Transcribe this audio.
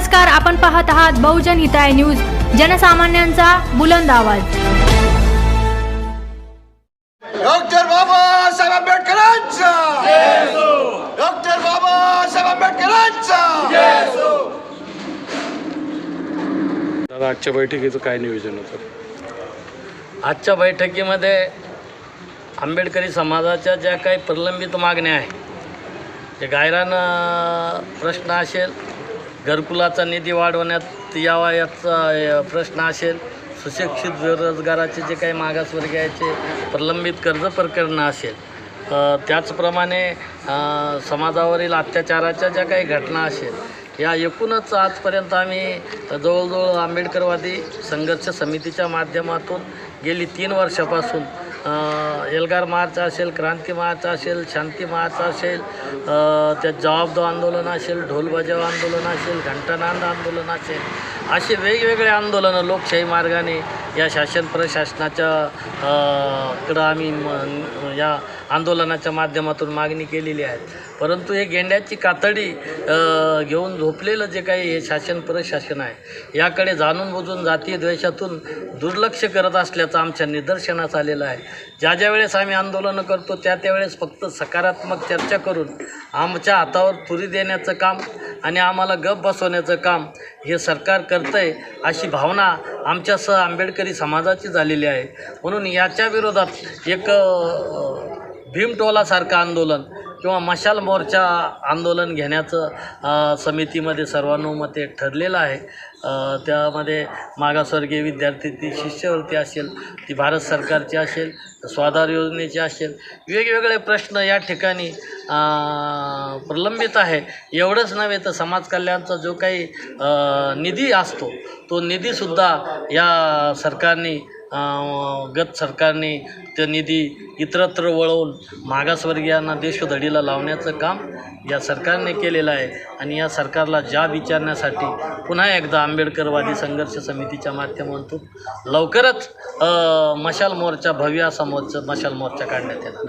नमस्कार, आपण पाहत आहात बहुजन हिताय न्यूज, जनसामान्यांचा बुलंद आवाज। डॉक्टर बाबासाहेब आंबेडकरांचा डॉक्टर बाबासाहेब आंबेडकरांचा। दादा, आजच्या बैठकीचं काय नियोजन होतं? आजच्या बैठकीमध्ये आंबेडकरी समाजाच्या ज्या काही प्रलंबित मागण्या आहेत, ते गायरान प्रश्न असेल, घरकुलाचा निधी वाढवण्यात यावा याचा प्रश्न असेल, सुशिक्षित बेरोजगाराचे जे काही मागासवर्गीयाचे प्रलंबित कर्ज प्रकरणं असेल, त्याचप्रमाणे समाजावरील अत्याचाराच्या ज्या काही घटना असेल, या एकूणच आजपर्यंत आम्ही जवळजवळ आंबेडकरवादी संघर्ष समितीच्या माध्यमातून गेली 3 वर्षापासून एल्गार मार्च असेल, क्रांती मार्च असेल, शांती मार्च असेल, त्यात जवाब दो आंदोलन असेल, ढोल बजाव आंदोलन असेल, घंटानाद आंदोलन असेल, असे वेगवेगळे आंदोलनं लोकशाही मार्गाने या शासन प्रशासनाच्या कडं आम्ही या आंदोलनाच्या माध्यमातून मागणी केलेली आहे। परंतु हे गेंड्याची कातडी घेऊन झोपलेलं जे काही हे शासन प्रशासन आहे, याकडे जाणून बुजून जातीय द्वेषातून दुर्लक्ष करत असल्याचं आमच्या निदर्शनास आलेलं आहे। ज्या वेळेस आम्ही आंदोलनं करतो त्यावेळेस फक्त सकारात्मक चर्चा करून आमच्या हातावर तुरी देण्याचं काम आणि आम्हाला गप बसवण्याचं काम हे सरकार करतं आहे, अशी भावना आमच्यासह आंबेडकरी समाजाची झालेली आहे। म्हणून याच्या विरोधात एक भीमटोलासारखं आंदोलन किंवा मशाल मोर्चा आंदोलन घेण्याचं समितीमध्ये सर्वानुमते ठरलेलं आहे। त्यामध्ये मागासवर्गीय विद्यार्थी शिष्यवृत्ती असेल, ती भारत सरकारची असेल, स्वाधार योजनेची असेल, वेगवेगळे प्रश्न या ठिकाणी प्रलंबित आहे। एवढंच नव्हे तर समाज कल्याणचा जो काही निधी असतो, तो निधीसुद्धा या सरकारने गत सरकारने ते निधी इतरत्र वळवून मागासवर्गीयांना देशोधडीला लावण्याचं काम या सरकारने केलेलं आहे। आणि या सरकारला जाब विचारण्यासाठी पुन्हा एकदा आंबेडकरवादी संघर्ष समितीच्या माध्यमातून लवकरच मशाल मोर्चा, भव्य असा मशाल मोर्चा काढण्यात येणार।